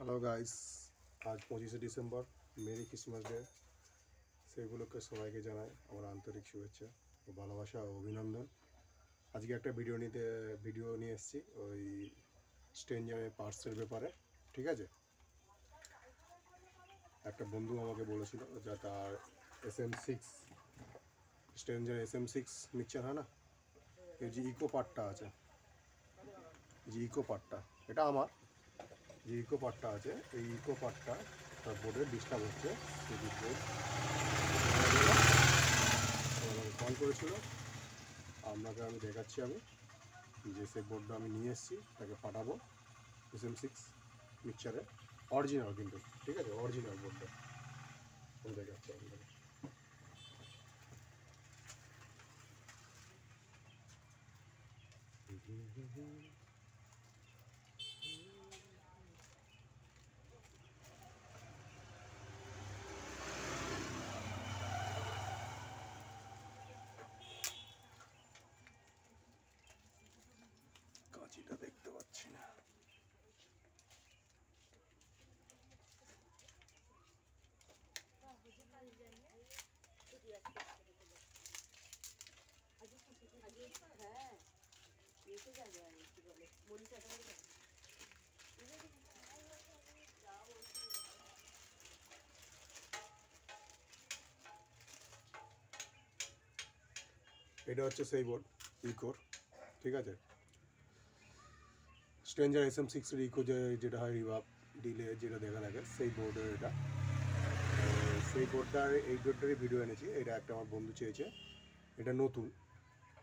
Hello guys, আজ 25শে December, merry Christmas day. সেগুলোকে সবাইকে জানাই আমার আন্তরিক শুভেচ্ছা ও ভালোবাসা ও অভিনন্দন। আজকে একটা ভিডিও নিয়ে এসেছি ওই স্ট্রেঞ্জারের পার্সের ব্যাপারে। ঠিক আছে, একটা বন্ধু আমাকে বলেছিল যে তার SM6 স্ট্রেঞ্জার SM6 মিক্সচার হয় না, এই যে ইকো পার্টটা আছে, যে ইকো পার্টটা এটা আমার যে ইকো পার্টটা আছে, এই ইকো পার্টটা তার বোর্ডে ডিস্টার্ব হচ্ছে। সেই বোর্ড আমাকে কল করেছিল, আপনাকে আমি দেখাচ্ছি আমি যে সেই বোর্ডটা আমি নিয়ে এসেছি, তাকে পাঠাবো SM6 মিক্সচারে অরিজিনাল, কিন্তু ঠিক আছে অরিজিনাল বোর্ডটা আমি দেখাচ্ছি আপনাকে। কাঁচিটা দেখতে পাচ্ছি না। এটা হচ্ছে সেই বোর্ড ইকোর, ঠিক আছে, স্ট্রেঞ্জার SM6 এর ইকো যেটা হয় রিভাব ডিলে যেটা দেখা থাকে, সেই বোর্ডের এটা। সেই এই বোর্ডটারই ভিডিও এনেছি। এটা একটা আমার বন্ধু চেয়েছে, এটা নতুন,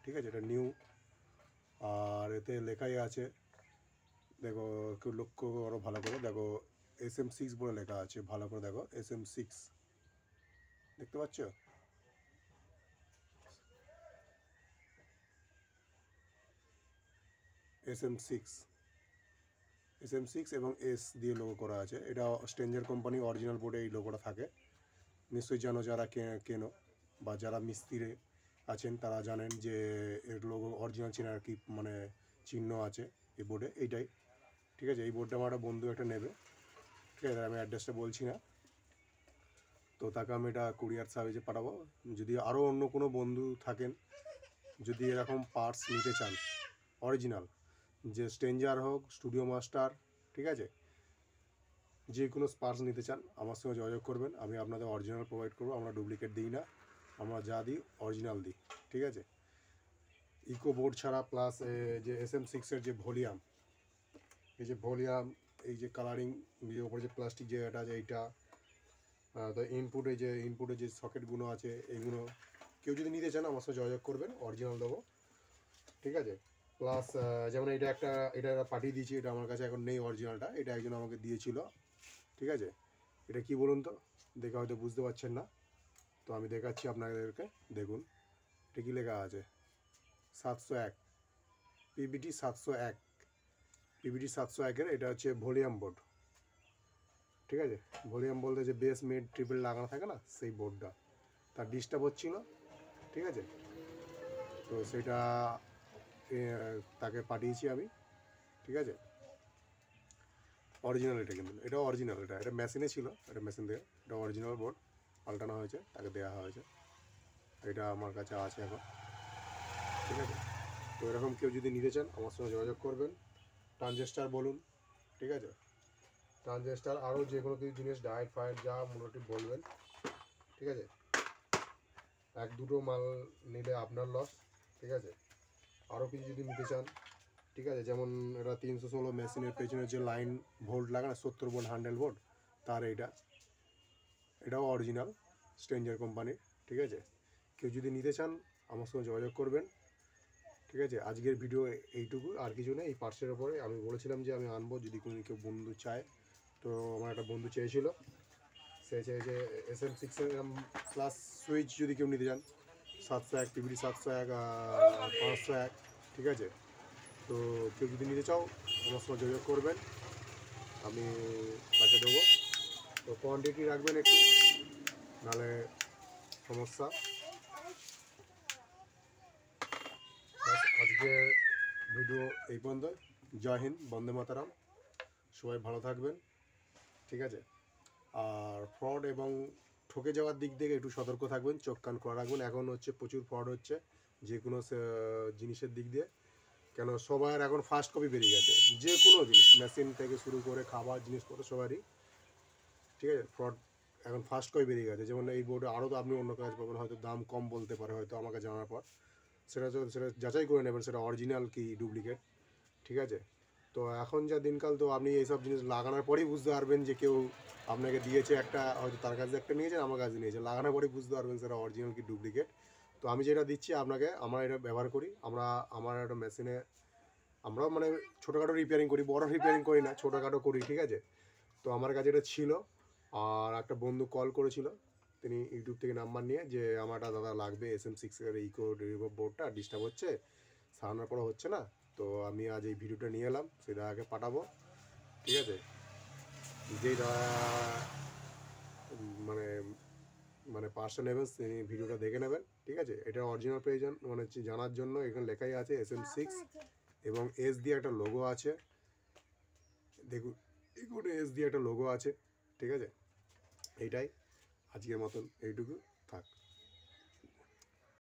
ঠিক আছে, এটা নিউ। আর এতে লেখাই আছে, দেখো একটু লক্ষ্য করো ভালো করে, দেখো SM6 বলে লেখা আছে, ভালো করে দেখো SM6 দেখতে পাচ্ছ, SM6 এবং S দিয়ে লোগো করা আছে। এটা স্ট্রেঞ্জার কোম্পানি অরিজিনাল বোর্ডে এই লোগোটা থাকে। নিশ্চয়ই জানো যারা কেনো বা যারা মিস্ত্রি আছেন তারা জানেন যে এর লোগো অরিজিনাল চেনার কি মানে চিহ্ন আছে এই বোর্ডে, এইটাই। ঠিক আছে, এই বোর্ডটা আমার একটা বন্ধু একটা নেবে, ঠিক আছে, আমি অ্যাড্রেসটা বলছি না, তো তাকে আমি এটা কুরিয়ার সার্ভিসে পাঠাবো। যদি আরও অন্য কোনো বন্ধু থাকেন, যদি এরকম পার্টস নিতে চান অরিজিনাল, যে স্ট্রেঞ্জার হোক, স্টুডিও মাস্টার, ঠিক আছে, যে কোনো পার্টস নিতে চান আমার সঙ্গে যোগাযোগ করবেন। আমি আপনাদের অরিজিনাল প্রোভাইড করবো, আমরা ডুপ্লিকেট দিই না, আমরা যা দিই অরিজিনাল দিই, ঠিক আছে। ইকো বোর্ড ছাড়া প্লাস যে SM6-এর যে ভলিউম, এই যে ভলিউম, এই যে কালারিং, যে ওপরে যে প্লাস্টিক যে এটা আছে এইটা, তো ইনপুটে যে সকেটগুলো আছে এইগুলো, কেউ যদি নিতে চান আমার সঙ্গে যোগাযোগ করবেন, অরিজিনাল দেবো, ঠিক আছে। প্লাস যেমন এটা পাঠিয়ে দিয়েছি, এটা আমার কাছে এখন নেই অরিজিনালটা, এটা একজন আমাকে দিয়েছিল, ঠিক আছে। এটা কি বলুন তো, দেখে হয়তো বুঝতে পারছেন না, তো আমি দেখাচ্ছি আপনাদেরকে, দেখুন এটা কী লেখা আছে, 701 PBT 701 এটা হচ্ছে ভলিউম বোর্ড, ঠিক আছে। ভলিউম বলতে যে বেস মিড ট্রিপল লাগানো থাকে না, সেই বোর্ডটা তার ডিস্টার্ব হচ্ছিল, ঠিক আছে। তো সেটা তাকে পাঠিয়েছি আমি, ঠিক আছে। অরিজিনাল এটা, কিন্তু এটা অরিজিনাল, এটা মেশিনে ছিল, এটা মেশিন থেকে, এটা অরিজিনাল বোর্ড পাল্টানো হয়েছে, তাকে দেওয়া হয়েছে, এটা আমার কাছে আছে এখন, ঠিক আছে। তো এরকম কেউ যদি নিতে চান আমার সঙ্গে যোগাযোগ করবেন। ট্রানজিস্টার বলুন, ঠিক আছে, ট্রানজিস্টার আরও যে কোনো কিছু জিনিস, ডায়েট ফায়েট যা মোটামুটি বলবেন, ঠিক আছে। এক দুটো মাল নিলে আপনার লস, ঠিক আছে। আরও কিছু যদি নিতে চান, ঠিক আছে, যেমন এটা 316 মেশিনের পেছনে যে লাইন ভোল্ট লাগে না, 70 ভোল্ট 100 ভোল্ট, তার এটাও অরিজিনাল স্ট্রেঞ্জার কোম্পানির, ঠিক আছে। কেউ যদি নিতে চান আমার সঙ্গে যোগাযোগ করবেন, ঠিক আছে। আজকের ভিডিও এইটুকু, আর কিছু নেই। এই পার্সের ওপরে আমি বলেছিলাম যে আমি আনবো, যদি কোনো কেউ বন্ধু চায়, তো আমার একটা বন্ধু চেয়েছিল, সে চেয়েছে SM6-এর প্লাস সুইচ যদি কেউ নিতে চান, 701 PBT 701 501, ঠিক আছে। তো কেউ যদি নিতে চাও আমার সঙ্গে যোগাযোগ করবেন, আমি তাকে দেবো। তো কোয়ান্টিটি রাখবেন একটু, নাহলে সমস্যা। আজকে ভিডিও এই পর্যন্ত। জয় হিন্দ, বন্দে মাতারাম, সবাই ভালো থাকবেন, ঠিক আছে। আর ফ্রড এবং ঠকে যাওয়ার দিক থেকে একটু সতর্ক থাকবেন, চোখ কান খোলা রাখবেন। এখন হচ্ছে প্রচুর ফ্রড হচ্ছে যে কোনো জিনিসের দিক দিয়ে, কেন সবার এখন ফার্স্ট কপি বেরিয়ে গেছে, যে কোনো জিনিস মেশিন থেকে শুরু করে খাবার জিনিসপত্র সবারই, ঠিক আছে। ফ্রড এখন ফার্স্ট কপি বেরিয়ে গেছে, যেমন এই বোর্ডে আরও তো আপনি অন্য কাজ পাবেন, হয়তো দাম কম বলতে পারে হয়তো আমাকে জানার পর, সেটা যাচাই করে নেবেন সেটা অরিজিনাল কি ডুপ্লিকেট, ঠিক আছে। তো এখন যা দিনকাল, তো আপনি এইসব জিনিস লাগানোর পরেই বুঝতে পারবেন যে কেউ আপনাকে দিয়েছে একটা, হয়তো তার কাছে একটা নিয়েছেন, আমার কাছে নিয়েছে, লাগানোর পরেই বুঝতে পারবেন সেটা অরিজিনাল কি ডুপ্লিকেট। তো আমি যেটা দিচ্ছি আপনাকে, আমরা এটা ব্যবহার করি, আমার একটা মেশিনে আমরাও মানে ছোটোখাটো রিপেয়ারিং করি, বড় রিপেয়ারিং করি না, ছোটোখাটো করি, ঠিক আছে। তো আমার কাছে এটা ছিল, আর একটা বন্ধু কল করেছিল, তিনি ইউটিউব থেকে নাম্বার নিয়ে, যে আমার একটা দাদা লাগবে SM6 ইকো ডেরিভেটিভ বোর্ডটা ডিস্টার্ব হচ্ছে, সারানোর পরে হচ্ছে না। তো আমি আজ এই ভিডিওটা নিয়ে এলাম, সেই দাদাকে পাঠাবো, ঠিক আছে। যেই দাদা মানে মানে পার্সন নেবেন তিনি ভিডিওটা দেখে নেবেন, ঠিক আছে। এটা অরিজিনাল প্রয়োজন মানে জানার জন্য এখানে লেখাই আছে SM6 এবং এস দিয়ে একটা লোগো আছে, দেখুন এগুলো এস দিয়ে একটা লোগো আছে, ঠিক আছে। এইটাই আজকের মতন এইটুকু থাক।